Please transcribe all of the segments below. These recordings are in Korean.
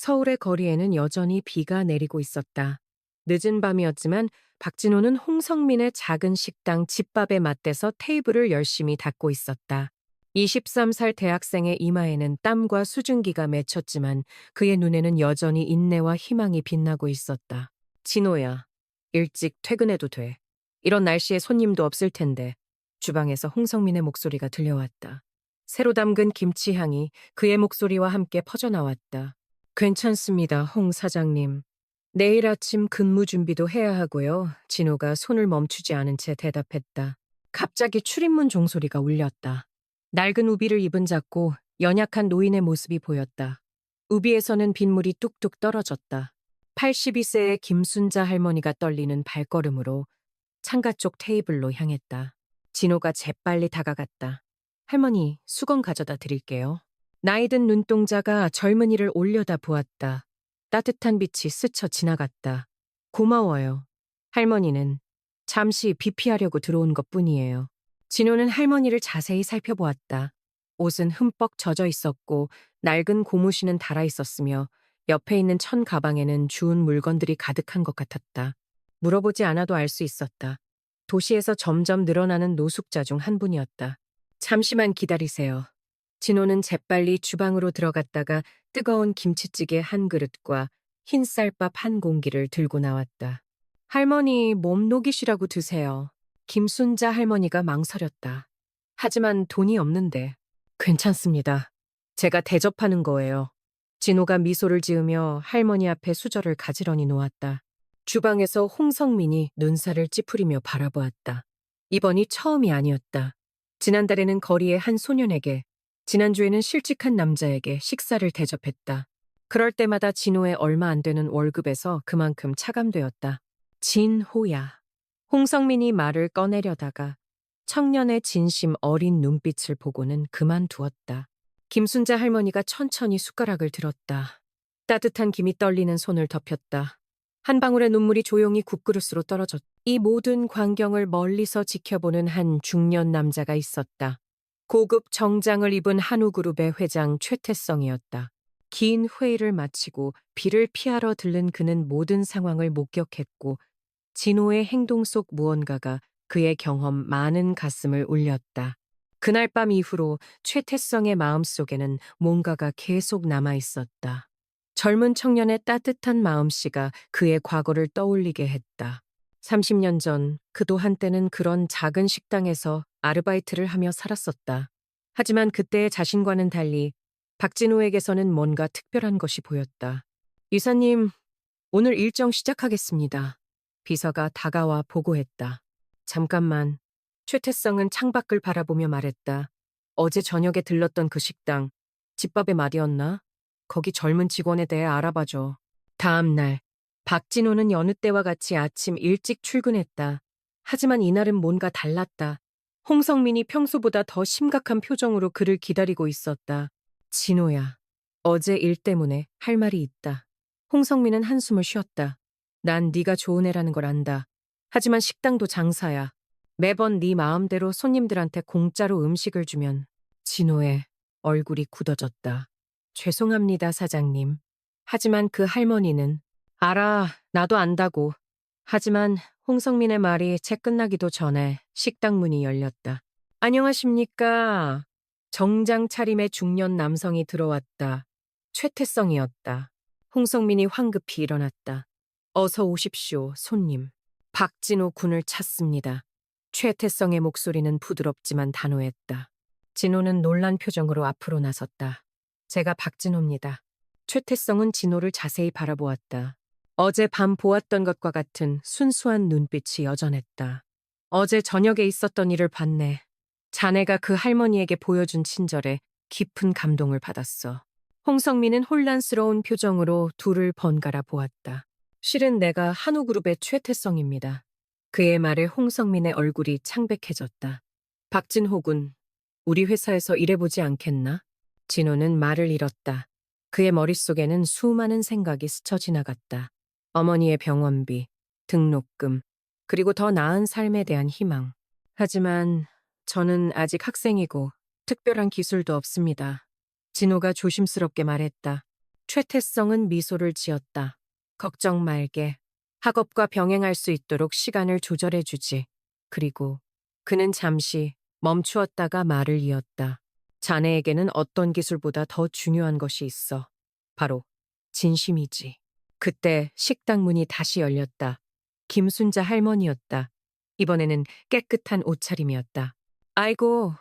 서울의 거리에는 여전히 비가 내리고 있었다. 늦은 밤이었지만 박진호는 홍성민의 작은 식당 집밥에 맞대서 테이블을 열심히 닦고 있었다. 23살 대학생의 이마에는 땀과 수증기가 맺혔지만 그의 눈에는 여전히 인내와 희망이 빛나고 있었다. 진호야, 일찍 퇴근해도 돼. 이런 날씨에 손님도 없을 텐데. 주방에서 홍성민의 목소리가 들려왔다. 새로 담근 김치향이 그의 목소리와 함께 퍼져나왔다. 괜찮습니다, 홍 사장님. 내일 아침 근무 준비도 해야 하고요. 진호가 손을 멈추지 않은 채 대답했다. 갑자기 출입문 종소리가 울렸다. 낡은 우비를 입은 작고 연약한 노인의 모습이 보였다. 우비에서는 빗물이 뚝뚝 떨어졌다. 82세의 김순자 할머니가 떨리는 발걸음으로 창가 쪽 테이블로 향했다. 진호가 재빨리 다가갔다. 할머니, 수건 가져다 드릴게요. 나이든 눈동자가 젊은이를 올려다 보았다. 따뜻한 빛이 스쳐 지나갔다. 고마워요. 할머니는 잠시 비 피하려고 들어온 것뿐이에요. 진호는 할머니를 자세히 살펴보았다. 옷은 흠뻑 젖어 있었고 낡은 고무신은 달아 있었으며 옆에 있는 천 가방에는 주운 물건들이 가득한 것 같았다. 물어보지 않아도 알 수 있었다. 도시에서 점점 늘어나는 노숙자 중 한 분이었다. 잠시만 기다리세요. 진호는 재빨리 주방으로 들어갔다가 뜨거운 김치찌개 한 그릇과 흰 쌀밥 한 공기를 들고 나왔다. 할머니, 몸 녹이시라고 드세요. 김순자 할머니가 망설였다. 하지만 돈이 없는데. 괜찮습니다. 제가 대접하는 거예요. 진호가 미소를 지으며 할머니 앞에 수저를 가지런히 놓았다. 주방에서 홍성민이 눈살을 찌푸리며 바라보았다. 이번이 처음이 아니었다. 지난달에는 거리의 한 소년에게, 지난주에는 실직한 남자에게 식사를 대접했다. 그럴 때마다 진호의 얼마 안 되는 월급에서 그만큼 차감되었다. 진호야. 홍성민이 말을 꺼내려다가 청년의 진심 어린 눈빛을 보고는 그만두었다. 김순자 할머니가 천천히 숟가락을 들었다. 따뜻한 김이 떨리는 손을 덮였다. 한 방울의 눈물이 조용히 국그릇으로 떨어졌다. 이 모든 광경을 멀리서 지켜보는 한 중년 남자가 있었다. 고급 정장을 입은 한우그룹의 회장 최태성이었다. 긴 회의를 마치고 비를 피하러 들른 그는 모든 상황을 목격했고 진호의 행동 속 무언가가 그의 경험 많은 가슴을 울렸다. 그날 밤 이후로 최태성의 마음속에는 뭔가가 계속 남아있었다. 젊은 청년의 따뜻한 마음씨가 그의 과거를 떠올리게 했다. 30년 전 그도 한때는 그런 작은 식당에서 아르바이트를 하며 살았었다. 하지만 그때의 자신과는 달리 박진호에게서는 뭔가 특별한 것이 보였다. 이사님, 오늘 일정 시작하겠습니다. 비서가 다가와 보고했다. 잠깐만. 최태성은 창밖을 바라보며 말했다. 어제 저녁에 들렀던 그 식당, 집밥의 말이었나? 거기 젊은 직원에 대해 알아봐줘. 다음 날, 박진호는 여느 때와 같이 아침 일찍 출근했다. 하지만 이날은 뭔가 달랐다. 홍성민이 평소보다 더 심각한 표정으로 그를 기다리고 있었다. 진호야, 어제 일 때문에 할 말이 있다. 홍성민은 한숨을 쉬었다. 난 네가 좋은 애라는 걸 안다. 하지만 식당도 장사야. 매번 네 마음대로 손님들한테 공짜로 음식을 주면 진호의 얼굴이 굳어졌다. 죄송합니다, 사장님. 하지만 그 할머니는 알아, 나도 안다고. 하지만 홍성민의 말이 채 끝나기도 전에 식당 문이 열렸다. 안녕하십니까. 정장 차림의 중년 남성이 들어왔다. 최태성이었다. 홍성민이 황급히 일어났다. 어서 오십시오, 손님. 박진호 군을 찾습니다. 최태성의 목소리는 부드럽지만 단호했다. 진호는 놀란 표정으로 앞으로 나섰다. 제가 박진호입니다. 최태성은 진호를 자세히 바라보았다. 어제 밤 보았던 것과 같은 순수한 눈빛이 여전했다. 어제 저녁에 있었던 일을 봤네. 자네가 그 할머니에게 보여준 친절에 깊은 감동을 받았어. 홍성민은 혼란스러운 표정으로 둘을 번갈아 보았다. 실은 내가 한우그룹의 최태성입니다. 그의 말에 홍성민의 얼굴이 창백해졌다. 박진호 군, 우리 회사에서 일해보지 않겠나? 진호는 말을 잃었다. 그의 머릿속에는 수많은 생각이 스쳐 지나갔다. 어머니의 병원비, 등록금, 그리고 더 나은 삶에 대한 희망. 하지만 저는 아직 학생이고 특별한 기술도 없습니다. 진호가 조심스럽게 말했다. 최태성은 미소를 지었다. 걱정 말게. 학업과 병행할 수 있도록 시간을 조절해주지. 그리고 그는 잠시 멈추었다가 말을 이었다. 자네에게는 어떤 기술보다 더 중요한 것이 있어. 바로 진심이지. 그때 식당 문이 다시 열렸다. 김순자 할머니였다. 이번에는 깨끗한 옷차림이었다. 아이고,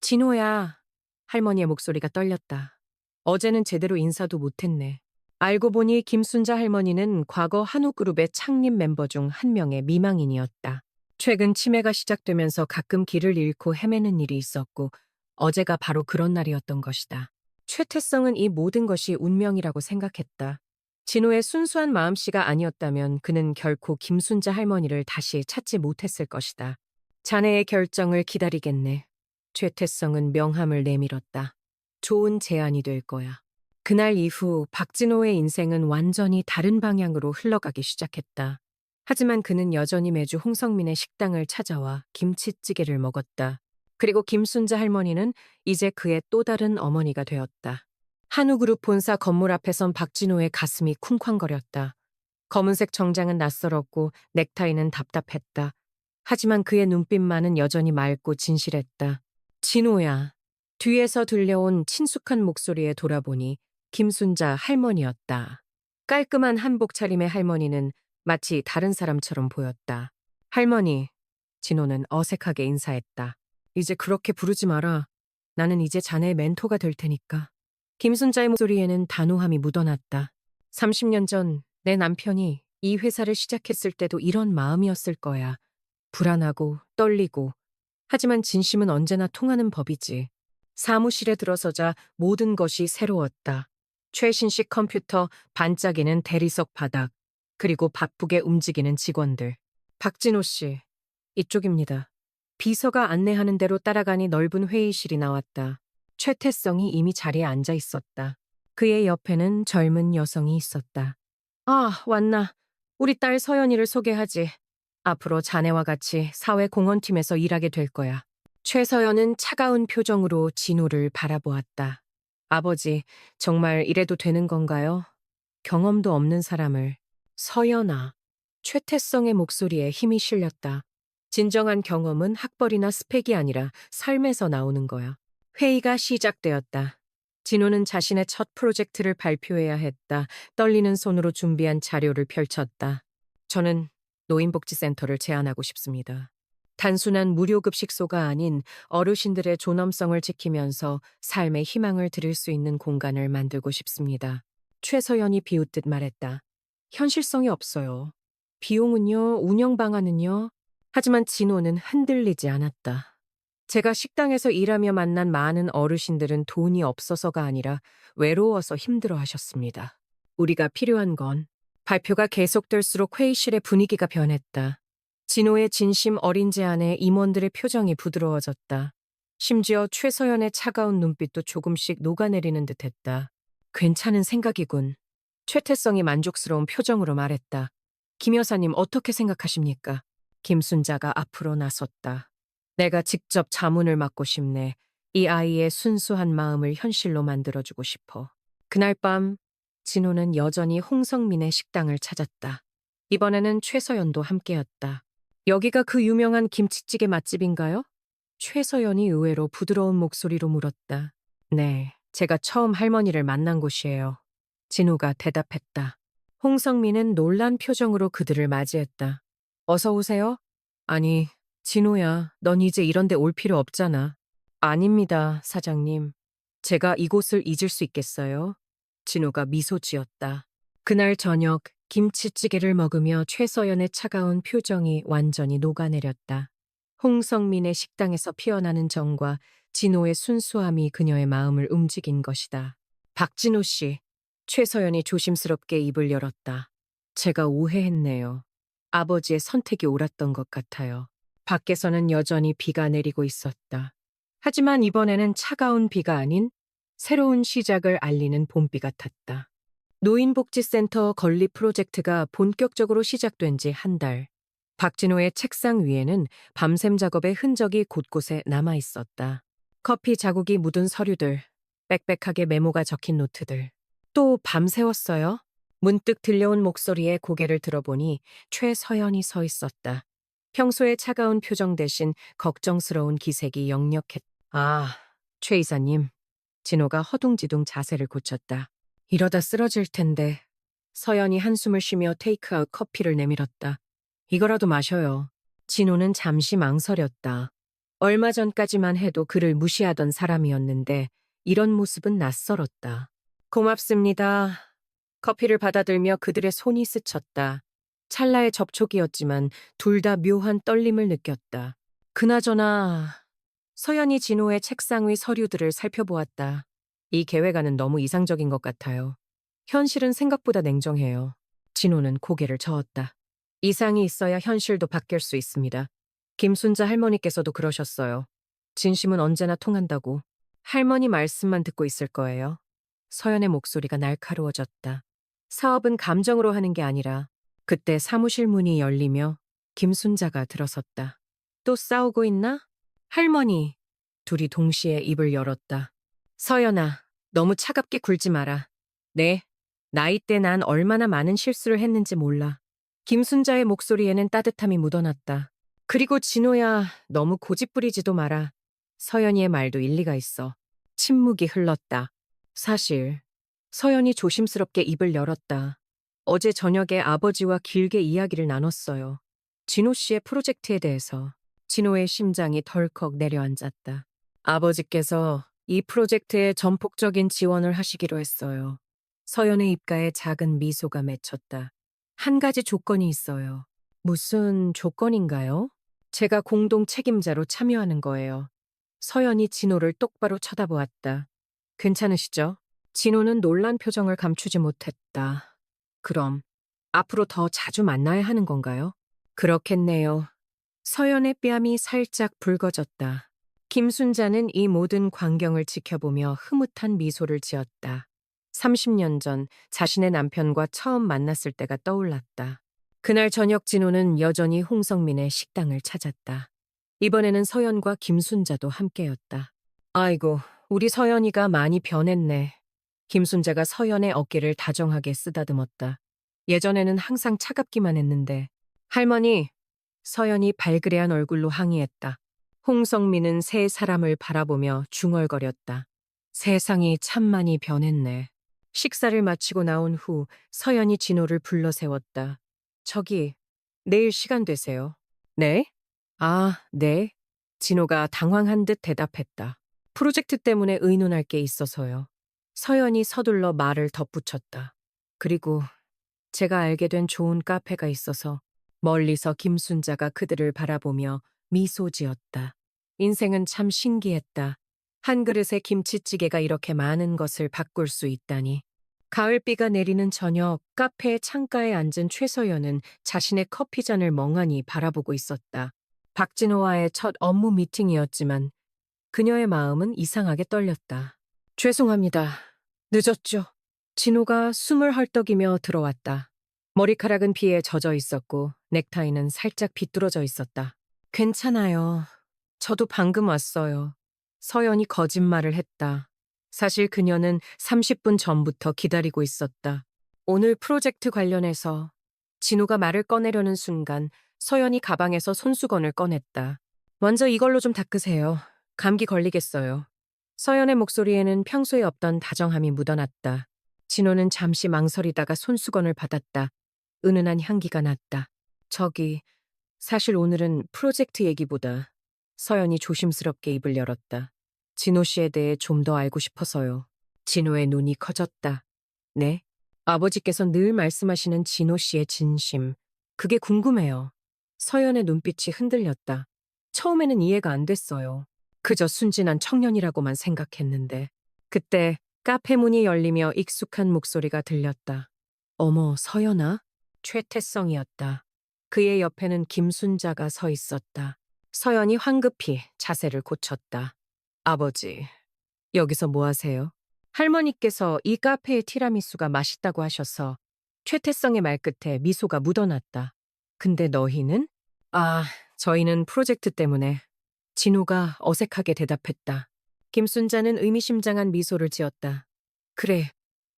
진호야. 할머니의 목소리가 떨렸다. 어제는 제대로 인사도 못했네. 알고 보니 김순자 할머니는 과거 한우그룹의 창립 멤버 중 한 명의 미망인이었다. 최근 치매가 시작되면서 가끔 길을 잃고 헤매는 일이 있었고 어제가 바로 그런 날이었던 것이다. 최태성은 이 모든 것이 운명이라고 생각했다. 진호의 순수한 마음씨가 아니었다면 그는 결코 김순자 할머니를 다시 찾지 못했을 것이다. 자네의 결정을 기다리겠네. 최태성은 명함을 내밀었다. 좋은 제안이 될 거야. 그날 이후 박진호의 인생은 완전히 다른 방향으로 흘러가기 시작했다. 하지만 그는 여전히 매주 홍성민의 식당을 찾아와 김치찌개를 먹었다. 그리고 김순자 할머니는 이제 그의 또 다른 어머니가 되었다. 한우그룹 본사 건물 앞에 선 박진호의 가슴이 쿵쾅거렸다. 검은색 정장은 낯설었고 넥타이는 답답했다. 하지만 그의 눈빛만은 여전히 맑고 진실했다. 진호야. 뒤에서 들려온 친숙한 목소리에 돌아보니 김순자 할머니였다. 깔끔한 한복 차림의 할머니는 마치 다른 사람처럼 보였다. 할머니, 진호는 어색하게 인사했다. 이제 그렇게 부르지 마라. 나는 이제 자네의 멘토가 될 테니까. 김순자의 목소리에는 단호함이 묻어났다. 30년 전 내 남편이 이 회사를 시작했을 때도 이런 마음이었을 거야. 불안하고 떨리고. 하지만 진심은 언제나 통하는 법이지. 사무실에 들어서자 모든 것이 새로웠다. 최신식 컴퓨터, 반짝이는 대리석 바닥, 그리고 바쁘게 움직이는 직원들. 박진호 씨, 이쪽입니다. 비서가 안내하는 대로 따라가니 넓은 회의실이 나왔다. 최태성이 이미 자리에 앉아 있었다. 그의 옆에는 젊은 여성이 있었다. 아, 왔나. 우리 딸 서연이를 소개하지. 앞으로 자네와 같이 사회공헌팀에서 일하게 될 거야. 최서연은 차가운 표정으로 진호를 바라보았다. 아버지, 정말 이래도 되는 건가요? 경험도 없는 사람을. 서연아. 최태성의 목소리에 힘이 실렸다. 진정한 경험은 학벌이나 스펙이 아니라 삶에서 나오는 거야. 회의가 시작되었다. 진호는 자신의 첫 프로젝트를 발표해야 했다. 떨리는 손으로 준비한 자료를 펼쳤다. 저는 노인복지센터를 제안하고 싶습니다. 단순한 무료급식소가 아닌 어르신들의 존엄성을 지키면서 삶의 희망을 드릴 수 있는 공간을 만들고 싶습니다. 최서연이 비웃듯 말했다. 현실성이 없어요. 비용은요, 운영 방안은요. 하지만 진호는 흔들리지 않았다. 제가 식당에서 일하며 만난 많은 어르신들은 돈이 없어서가 아니라 외로워서 힘들어 하셨습니다. 우리가 필요한 건 발표가 계속될수록 회의실의 분위기가 변했다. 진호의 진심 어린 제안에 임원들의 표정이 부드러워졌다. 심지어 최서연의 차가운 눈빛도 조금씩 녹아내리는 듯했다. 괜찮은 생각이군. 최태성이 만족스러운 표정으로 말했다. 김 여사님 어떻게 생각하십니까? 김순자가 앞으로 나섰다. 내가 직접 자문을 맡고 싶네. 이 아이의 순수한 마음을 현실로 만들어주고 싶어. 그날 밤 진호는 여전히 홍성민의 식당을 찾았다. 이번에는 최서연도 함께였다. 여기가 그 유명한 김치찌개 맛집인가요? 최서연이 의외로 부드러운 목소리로 물었다. 네, 제가 처음 할머니를 만난 곳이에요. 진호가 대답했다. 홍성민은 놀란 표정으로 그들을 맞이했다. 어서 오세요? 아니, 진호야, 넌 이제 이런 데 올 필요 없잖아. 아닙니다, 사장님. 제가 이곳을 잊을 수 있겠어요? 진호가 미소 지었다. 그날 저녁 김치찌개를 먹으며 최서연의 차가운 표정이 완전히 녹아내렸다. 홍성민의 식당에서 피어나는 정과 진호의 순수함이 그녀의 마음을 움직인 것이다. 박진호 씨, 최서연이 조심스럽게 입을 열었다. 제가 오해했네요. 아버지의 선택이 옳았던 것 같아요. 밖에서는 여전히 비가 내리고 있었다. 하지만 이번에는 차가운 비가 아닌 새로운 시작을 알리는 봄비 같았다. 노인복지센터 건립 프로젝트가 본격적으로 시작된 지 한 달. 박진호의 책상 위에는 밤샘 작업의 흔적이 곳곳에 남아 있었다. 커피 자국이 묻은 서류들, 빽빽하게 메모가 적힌 노트들. 또 밤새웠어요? 문득 들려온 목소리에 고개를 들어보니 최서연이 서 있었다. 평소의 차가운 표정 대신 걱정스러운 기색이 역력했다. 아, 최 이사님. 진호가 허둥지둥 자세를 고쳤다. 이러다 쓰러질 텐데. 서연이 한숨을 쉬며 테이크아웃 커피를 내밀었다. 이거라도 마셔요. 진호는 잠시 망설였다. 얼마 전까지만 해도 그를 무시하던 사람이었는데 이런 모습은 낯설었다. 고맙습니다. 커피를 받아들며 그들의 손이 스쳤다. 찰나의 접촉이었지만 둘 다 묘한 떨림을 느꼈다. 그나저나 서연이 진호의 책상 위 서류들을 살펴보았다. 이 계획안은 너무 이상적인 것 같아요. 현실은 생각보다 냉정해요. 진호는 고개를 저었다. 이상이 있어야 현실도 바뀔 수 있습니다. 김순자 할머니께서도 그러셨어요. 진심은 언제나 통한다고. 할머니 말씀만 듣고 있을 거예요. 서연의 목소리가 날카로워졌다. 사업은 감정으로 하는 게 아니라 그때 사무실 문이 열리며 김순자가 들어섰다. 또 싸우고 있나? 할머니. 둘이 동시에 입을 열었다. 서연아, 너무 차갑게 굴지 마라. 네, 나이 때 난 얼마나 많은 실수를 했는지 몰라. 김순자의 목소리에는 따뜻함이 묻어났다. 그리고 진호야, 너무 고집 부리지도 마라. 서연이의 말도 일리가 있어. 침묵이 흘렀다. 사실 서연이 조심스럽게 입을 열었다. 어제 저녁에 아버지와 길게 이야기를 나눴어요. 진호 씨의 프로젝트에 대해서. 진호의 심장이 덜컥 내려앉았다. 아버지께서 이 프로젝트에 전폭적인 지원을 하시기로 했어요. 서연의 입가에 작은 미소가 맺혔다. 한 가지 조건이 있어요. 무슨 조건인가요? 제가 공동 책임자로 참여하는 거예요. 서연이 진호를 똑바로 쳐다보았다. 괜찮으시죠? 진호는 놀란 표정을 감추지 못했다. 그럼 앞으로 더 자주 만나야 하는 건가요? 그렇겠네요. 서연의 뺨이 살짝 붉어졌다. 김순자는 이 모든 광경을 지켜보며 흐뭇한 미소를 지었다. 30년 전 자신의 남편과 처음 만났을 때가 떠올랐다. 그날 저녁 진호는 여전히 홍성민의 식당을 찾았다. 이번에는 서연과 김순자도 함께였다. 아이고, 우리 서연이가 많이 변했네. 김순자가 서연의 어깨를 다정하게 쓰다듬었다. 예전에는 항상 차갑기만 했는데. 할머니, 서연이 발그레한 얼굴로 항의했다. 홍성민은 세 사람을 바라보며 중얼거렸다. 세상이 참 많이 변했네. 식사를 마치고 나온 후 서연이 진호를 불러 세웠다. 저기, 내일 시간 되세요. 네? 아, 네. 진호가 당황한 듯 대답했다. 프로젝트 때문에 의논할 게 있어서요. 서연이 서둘러 말을 덧붙였다. 그리고 제가 알게 된 좋은 카페가 있어서 멀리서 김순자가 그들을 바라보며 미소 지었다. 인생은 참 신기했다. 한 그릇의 김치찌개가 이렇게 많은 것을 바꿀 수 있다니. 가을비가 내리는 저녁 카페의 창가에 앉은 최서연은 자신의 커피잔을 멍하니 바라보고 있었다. 박진호와의 첫 업무 미팅이었지만 그녀의 마음은 이상하게 떨렸다. 죄송합니다. 늦었죠. 진호가 숨을 헐떡이며 들어왔다. 머리카락은 비에 젖어 있었고 넥타이는 살짝 비뚤어져 있었다. 괜찮아요. 저도 방금 왔어요. 서연이 거짓말을 했다. 사실 그녀는 30분 전부터 기다리고 있었다. 오늘 프로젝트 관련해서 진호가 말을 꺼내려는 순간 서연이 가방에서 손수건을 꺼냈다. 먼저 이걸로 좀 닦으세요. 감기 걸리겠어요. 서연의 목소리에는 평소에 없던 다정함이 묻어났다. 진호는 잠시 망설이다가 손수건을 받았다. 은은한 향기가 났다. 저기, 사실 오늘은 프로젝트 얘기보다 서연이 조심스럽게 입을 열었다. 진호 씨에 대해 좀 더 알고 싶어서요. 진호의 눈이 커졌다. 네? 아버지께서 늘 말씀하시는 진호 씨의 진심. 그게 궁금해요. 서연의 눈빛이 흔들렸다. 처음에는 이해가 안 됐어요. 그저 순진한 청년이라고만 생각했는데. 그때 카페 문이 열리며 익숙한 목소리가 들렸다. 어머, 서연아? 최태성이었다. 그의 옆에는 김순자가 서 있었다. 서연이 황급히 자세를 고쳤다. 아버지, 여기서 뭐 하세요? 할머니께서 이 카페의 티라미수가 맛있다고 하셔서 최태성의 말끝에 미소가 묻어났다. 근데 너희는? 아, 저희는 프로젝트 때문에. 진호가 어색하게 대답했다. 김순자는 의미심장한 미소를 지었다. 그래,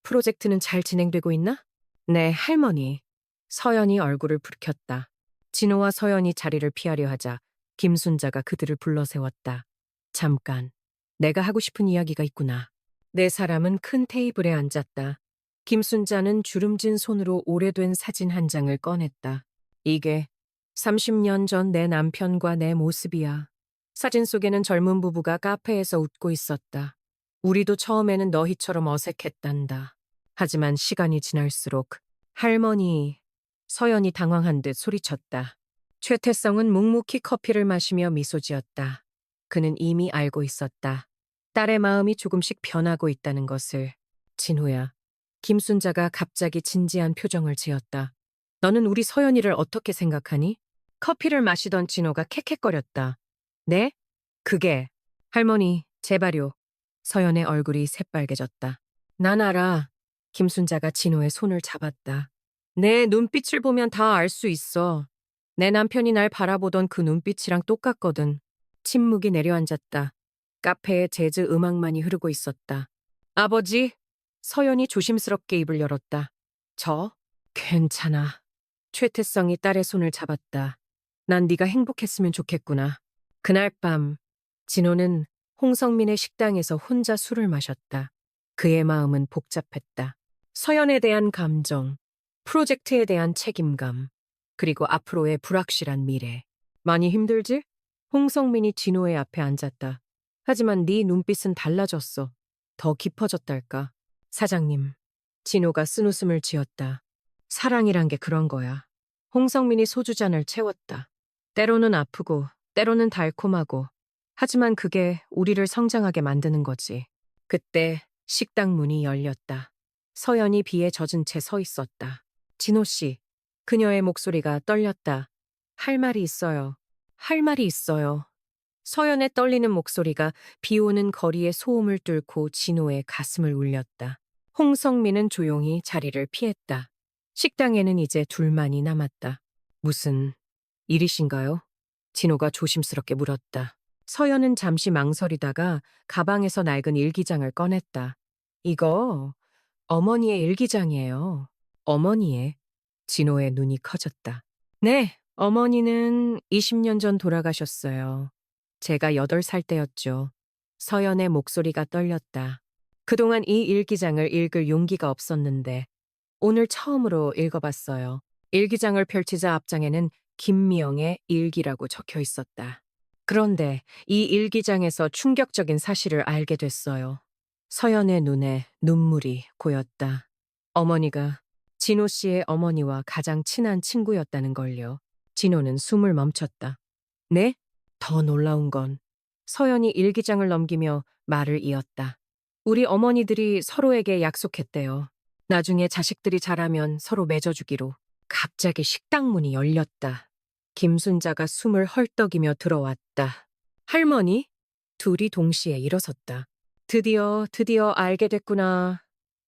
프로젝트는 잘 진행되고 있나? 네, 할머니. 서연이 얼굴을 붉혔다. 진호와 서연이 자리를 피하려 하자 김순자가 그들을 불러 세웠다. 잠깐, 내가 하고 싶은 이야기가 있구나. 네 사람은 큰 테이블에 앉았다. 김순자는 주름진 손으로 오래된 사진 한 장을 꺼냈다. 이게 30년 전 내 남편과 내 모습이야. 사진 속에는 젊은 부부가 카페에서 웃고 있었다. 우리도 처음에는 너희처럼 어색했단다. 하지만 시간이 지날수록 할머니, 서연이 당황한 듯 소리쳤다. 최태성은 묵묵히 커피를 마시며 미소 지었다. 그는 이미 알고 있었다. 딸의 마음이 조금씩 변하고 있다는 것을. 진호야. 김순자가 갑자기 진지한 표정을 지었다. 너는 우리 서연이를 어떻게 생각하니? 커피를 마시던 진호가 캑캑거렸다. 네? 그게. 할머니, 제발요. 서연의 얼굴이 새빨개졌다. 난 알아. 김순자가 진호의 손을 잡았다. 내 눈빛을 보면 다 알 수 있어. 내 남편이 날 바라보던 그 눈빛이랑 똑같거든. 침묵이 내려앉았다. 카페에 재즈 음악만이 흐르고 있었다. 아버지, 서연이 조심스럽게 입을 열었다. 저? 괜찮아. 최태성이 딸의 손을 잡았다. 난 네가 행복했으면 좋겠구나. 그날 밤, 진호는 홍성민의 식당에서 혼자 술을 마셨다. 그의 마음은 복잡했다. 서연에 대한 감정, 프로젝트에 대한 책임감, 그리고 앞으로의 불확실한 미래. 많이 힘들지? 홍성민이 진호의 앞에 앉았다. 하지만 네 눈빛은 달라졌어. 더 깊어졌달까. 사장님. 진호가 쓴웃음을 지었다. 사랑이란 게 그런 거야. 홍성민이 소주잔을 채웠다. 때로는 아프고, 때로는 달콤하고, 하지만 그게 우리를 성장하게 만드는 거지. 그때 식당 문이 열렸다. 서연이 비에 젖은 채 서 있었다. 진호 씨. 그녀의 목소리가 떨렸다. 할 말이 있어요. 할 말이 있어요. 서연의 떨리는 목소리가 비 오는 거리의 소음을 뚫고 진호의 가슴을 울렸다. 홍성민은 조용히 자리를 피했다. 식당에는 이제 둘만이 남았다. 무슨 일이신가요? 진호가 조심스럽게 물었다. 서연은 잠시 망설이다가 가방에서 낡은 일기장을 꺼냈다. 이거 어머니의 일기장이에요. 어머니의. 진호의 눈이 커졌다. 네, 어머니는 20년 전 돌아가셨어요. 제가 8살 때였죠. 서연의 목소리가 떨렸다. 그동안 이 일기장을 읽을 용기가 없었는데 오늘 처음으로 읽어봤어요. 일기장을 펼치자 앞장에는 김미영의 일기라고 적혀 있었다. 그런데 이 일기장에서 충격적인 사실을 알게 됐어요. 서연의 눈에 눈물이 고였다. 어머니가 진호 씨의 어머니와 가장 친한 친구였다는 걸요. 진호는 숨을 멈췄다. 네? 더 놀라운 건 서연이 일기장을 넘기며 말을 이었다. 우리 어머니들이 서로에게 약속했대요. 나중에 자식들이 자라면 서로 맺어주기로. 갑자기 식당 문이 열렸다. 김순자가 숨을 헐떡이며 들어왔다. 할머니? 둘이 동시에 일어섰다. 드디어 알게 됐구나.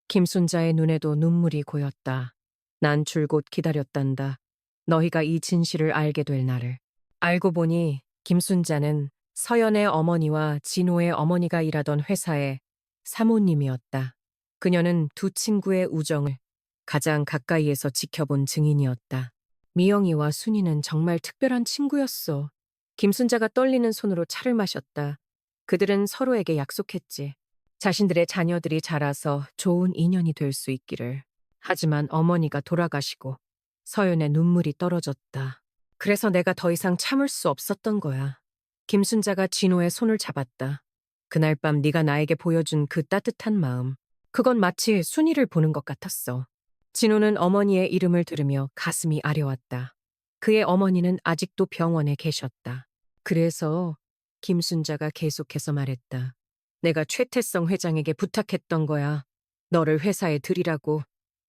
김순자의 눈에도 눈물이 고였다. 난 줄곧 기다렸단다. 너희가 이 진실을 알게 될 날을. 알고 보니 김순자는 서연의 어머니와 진호의 어머니가 일하던 회사의 사모님이었다. 그녀는 두 친구의 우정을 가장 가까이에서 지켜본 증인이었다. 미영이와 순이는 정말 특별한 친구였어. 김순자가 떨리는 손으로 차를 마셨다. 그들은 서로에게 약속했지. 자신들의 자녀들이 자라서 좋은 인연이 될 수 있기를. 하지만 어머니가 돌아가시고 서연의 눈물이 떨어졌다. 그래서 내가 더 이상 참을 수 없었던 거야. 김순자가 진호의 손을 잡았다. 그날 밤 네가 나에게 보여준 그 따뜻한 마음. 그건 마치 순이를 보는 것 같았어. 진호는 어머니의 이름을 들으며 가슴이 아려왔다. 그의 어머니는 아직도 병원에 계셨다. 그래서 김순자가 계속해서 말했다. 내가 최태성 회장에게 부탁했던 거야. 너를 회사에 들이라고.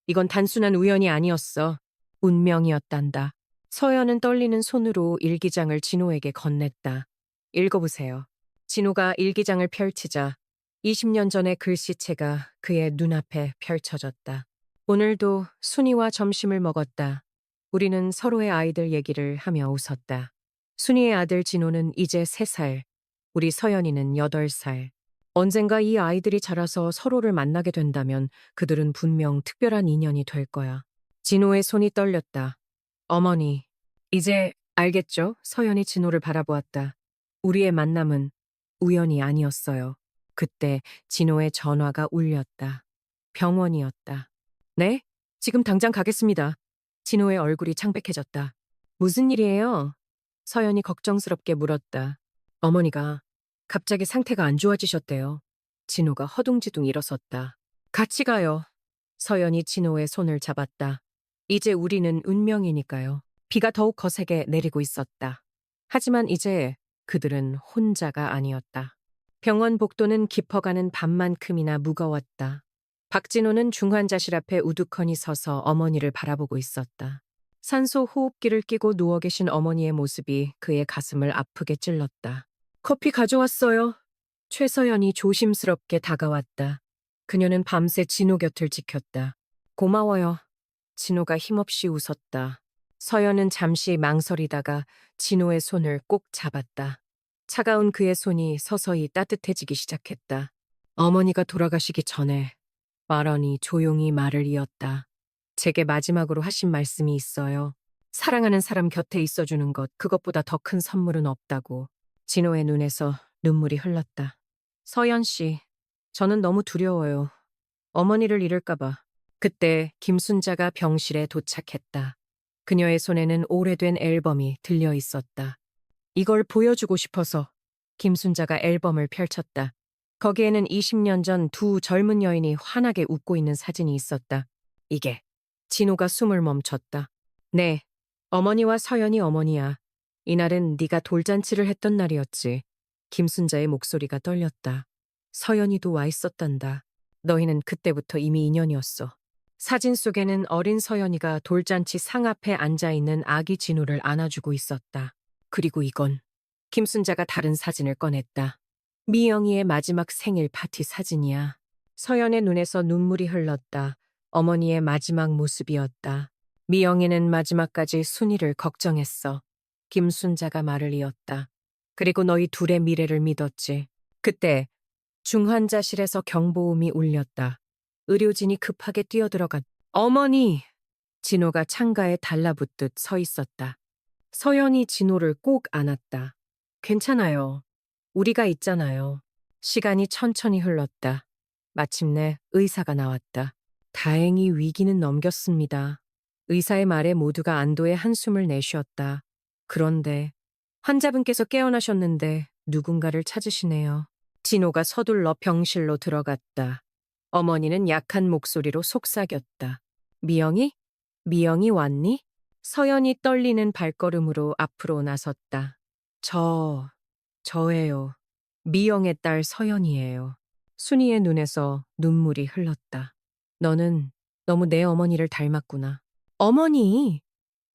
이건 단순한 우연이 아니었어. 운명이었단다. 서연은 떨리는 손으로 일기장을 진호에게 건넸다. 읽어보세요. 진호가 일기장을 펼치자 20년 전의 글씨체가 그의 눈앞에 펼쳐졌다. 오늘도 순이와 점심을 먹었다. 우리는 서로의 아이들 얘기를 하며 웃었다. 순이의 아들 진호는 이제 3살, 우리 서연이는 8살. 언젠가 이 아이들이 자라서 서로를 만나게 된다면 그들은 분명 특별한 인연이 될 거야. 진호의 손이 떨렸다. 어머니, 이제 알겠죠? 서연이 진호를 바라보았다. 우리의 만남은 우연이 아니었어요. 그때 진호의 전화가 울렸다. 병원이었다. 네? 지금 당장 가겠습니다. 진호의 얼굴이 창백해졌다. 무슨 일이에요? 서연이 걱정스럽게 물었다. 어머니가 갑자기 상태가 안 좋아지셨대요. 진호가 허둥지둥 일어섰다. 같이 가요. 서연이 진호의 손을 잡았다. 이제 우리는 운명이니까요. 비가 더욱 거세게 내리고 있었다. 하지만 이제 그들은 혼자가 아니었다. 병원 복도는 깊어가는 밤만큼이나 무거웠다. 박진호는 중환자실 앞에 우두커니 서서 어머니를 바라보고 있었다. 산소 호흡기를 끼고 누워 계신 어머니의 모습이 그의 가슴을 아프게 찔렀다. 커피 가져왔어요. 최서연이 조심스럽게 다가왔다. 그녀는 밤새 진호 곁을 지켰다. 고마워요. 진호가 힘없이 웃었다. 서연은 잠시 망설이다가 진호의 손을 꼭 잡았다. 차가운 그의 손이 서서히 따뜻해지기 시작했다. 어머니가 돌아가시기 전에 말언이 조용히 말을 이었다. 제게 마지막으로 하신 말씀이 있어요. 사랑하는 사람 곁에 있어주는 것, 그것보다 더 큰 선물은 없다고. 진호의 눈에서 눈물이 흘렀다. 서연 씨, 저는 너무 두려워요. 어머니를 잃을까봐. 그때 김순자가 병실에 도착했다. 그녀의 손에는 오래된 앨범이 들려 있었다. 이걸 보여주고 싶어서. 김순자가 앨범을 펼쳤다. 거기에는 20년 전 두 젊은 여인이 환하게 웃고 있는 사진이 있었다. 이게. 진호가 숨을 멈췄다. 네, 어머니와 서연이 어머니야. 이날은 네가 돌잔치를 했던 날이었지. 김순자의 목소리가 떨렸다. 서연이도 와 있었단다. 너희는 그때부터 이미 인연이었어. 사진 속에는 어린 서연이가 돌잔치 상 앞에 앉아있는 아기 진호를 안아주고 있었다. 그리고 이건 김순자가 다른 사진을 꺼냈다. 미영이의 마지막 생일 파티 사진이야. 서연의 눈에서 눈물이 흘렀다. 어머니의 마지막 모습이었다. 미영이는 마지막까지 순이를 걱정했어. 김순자가 말을 이었다. 그리고 너희 둘의 미래를 믿었지. 그때 중환자실에서 경보음이 울렸다. 의료진이 급하게 뛰어들어갔. 어머니! 진호가 창가에 달라붙듯 서 있었다. 서연이 진호를 꼭 안았다. 괜찮아요. 우리가 있잖아요. 시간이 천천히 흘렀다. 마침내 의사가 나왔다. 다행히 위기는 넘겼습니다. 의사의 말에 모두가 안도의 한숨을 내쉬었다. 그런데 환자분께서 깨어나셨는데 누군가를 찾으시네요. 진호가 서둘러 병실로 들어갔다. 어머니는 약한 목소리로 속삭였다. 미영이? 미영이 왔니? 서연이 떨리는 발걸음으로 앞으로 나섰다. 저예요. 미영의 딸 서연이에요. 순이의 눈에서 눈물이 흘렀다. 너는 너무 내 어머니를 닮았구나. 어머니!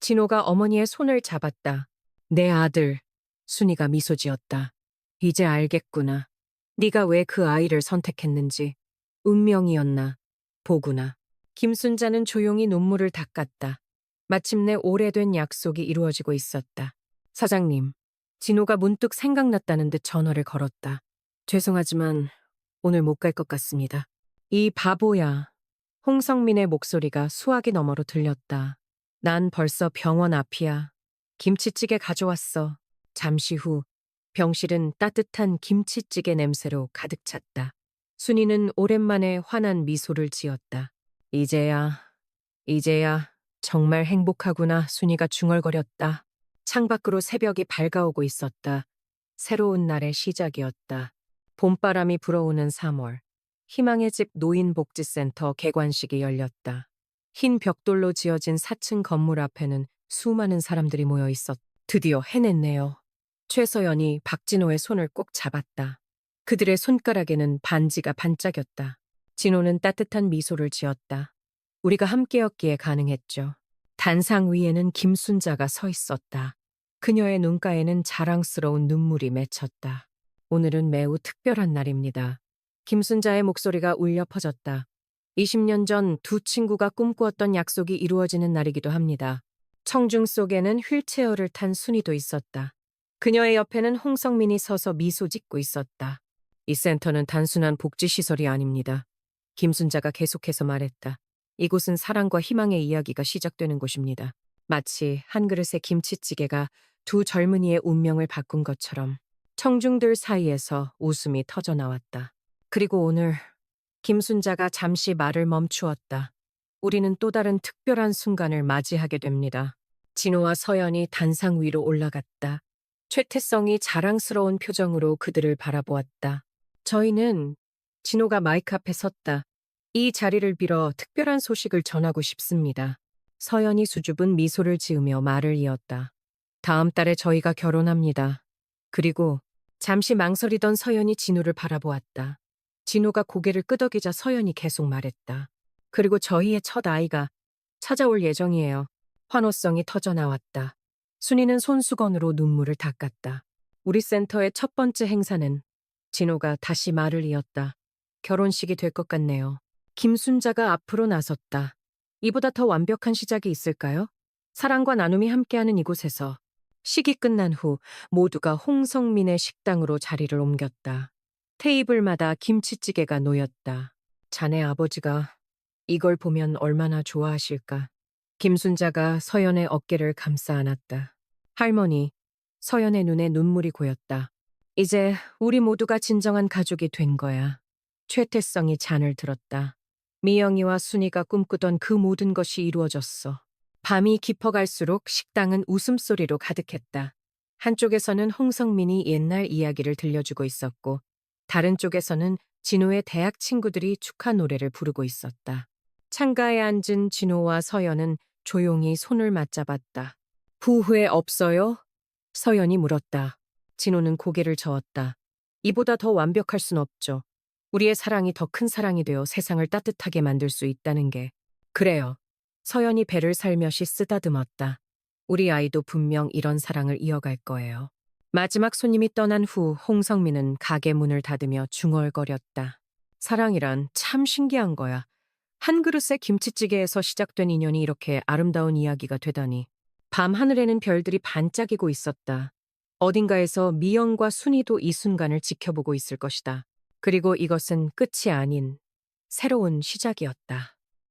진호가 어머니의 손을 잡았다. 내 아들. 순이가 미소 지었다. 이제 알겠구나. 네가 왜 그 아이를 선택했는지. 운명이었나, 보구나. 김순자는 조용히 눈물을 닦았다. 마침내 오래된 약속이 이루어지고 있었다. 사장님, 진호가 문득 생각났다는 듯 전화를 걸었다. 죄송하지만 오늘 못 갈 것 같습니다. 이 바보야. 홍성민의 목소리가 수화기 너머로 들렸다. 난 벌써 병원 앞이야. 김치찌개 가져왔어. 잠시 후 병실은 따뜻한 김치찌개 냄새로 가득 찼다. 순이는 오랜만에 환한 미소를 지었다. 이제야 정말 행복하구나. 순이가 중얼거렸다. 창밖으로 새벽이 밝아오고 있었다. 새로운 날의 시작이었다. 봄바람이 불어오는 3월. 희망의 집 노인복지센터 개관식이 열렸다. 흰 벽돌로 지어진 4층 건물 앞에는 수많은 사람들이 모여 있었다. 드디어 해냈네요. 최서연이 박진호의 손을 꼭 잡았다. 그들의 손가락에는 반지가 반짝였다. 진호는 따뜻한 미소를 지었다. 우리가 함께였기에 가능했죠. 단상 위에는 김순자가 서 있었다. 그녀의 눈가에는 자랑스러운 눈물이 맺혔다. 오늘은 매우 특별한 날입니다. 김순자의 목소리가 울려 퍼졌다. 20년 전 두 친구가 꿈꾸었던 약속이 이루어지는 날이기도 합니다. 청중 속에는 휠체어를 탄 순이도 있었다. 그녀의 옆에는 홍성민이 서서 미소 짓고 있었다. 이 센터는 단순한 복지시설이 아닙니다. 김순자가 계속해서 말했다. 이곳은 사랑과 희망의 이야기가 시작되는 곳입니다. 마치 한 그릇의 김치찌개가 두 젊은이의 운명을 바꾼 것처럼 청중들 사이에서 웃음이 터져 나왔다. 그리고 오늘 김순자가 잠시 말을 멈추었다. 우리는 또 다른 특별한 순간을 맞이하게 됩니다. 진호와 서연이 단상 위로 올라갔다. 최태성이 자랑스러운 표정으로 그들을 바라보았다. 저희는 진호가 마이크 앞에 섰다. 이 자리를 빌어 특별한 소식을 전하고 싶습니다. 서연이 수줍은 미소를 지으며 말을 이었다. 다음 달에 저희가 결혼합니다. 그리고 잠시 망설이던 서연이 진호를 바라보았다. 진호가 고개를 끄덕이자 서연이 계속 말했다. 그리고 저희의 첫 아이가 찾아올 예정이에요. 환호성이 터져 나왔다. 순이는 손수건으로 눈물을 닦았다. 우리 센터의 첫 번째 행사는 진호가 다시 말을 이었다. 결혼식이 될 것 같네요. 김순자가 앞으로 나섰다. 이보다 더 완벽한 시작이 있을까요? 사랑과 나눔이 함께하는 이곳에서 식이 끝난 후 모두가 홍성민의 식당으로 자리를 옮겼다. 테이블마다 김치찌개가 놓였다. 자네 아버지가 이걸 보면 얼마나 좋아하실까. 김순자가 서연의 어깨를 감싸 안았다. 할머니, 서연의 눈에 눈물이 고였다. 이제 우리 모두가 진정한 가족이 된 거야. 최태성이 잔을 들었다. 미영이와 순이가 꿈꾸던 그 모든 것이 이루어졌어. 밤이 깊어갈수록 식당은 웃음소리로 가득했다. 한쪽에서는 홍성민이 옛날 이야기를 들려주고 있었고, 다른 쪽에서는 진호의 대학 친구들이 축하 노래를 부르고 있었다. 창가에 앉은 진호와 서연은 조용히 손을 맞잡았다. 후회 없어요? 서연이 물었다. 진호는 고개를 저었다. 이보다 더 완벽할 순 없죠. 우리의 사랑이 더 큰 사랑이 되어 세상을 따뜻하게 만들 수 있다는 게. 그래요. 서연이 배를 살며시 쓰다듬었다. 우리 아이도 분명 이런 사랑을 이어갈 거예요. 마지막 손님이 떠난 후 홍성민은 가게 문을 닫으며 중얼거렸다. 사랑이란 참 신기한 거야. 한 그릇의 김치찌개에서 시작된 인연이 이렇게 아름다운 이야기가 되다니. 밤 하늘에는 별들이 반짝이고 있었다. 어딘가에서 미영과 순이도 이 순간을 지켜보고 있을 것이다. 그리고 이것은 끝이 아닌 새로운 시작이었다.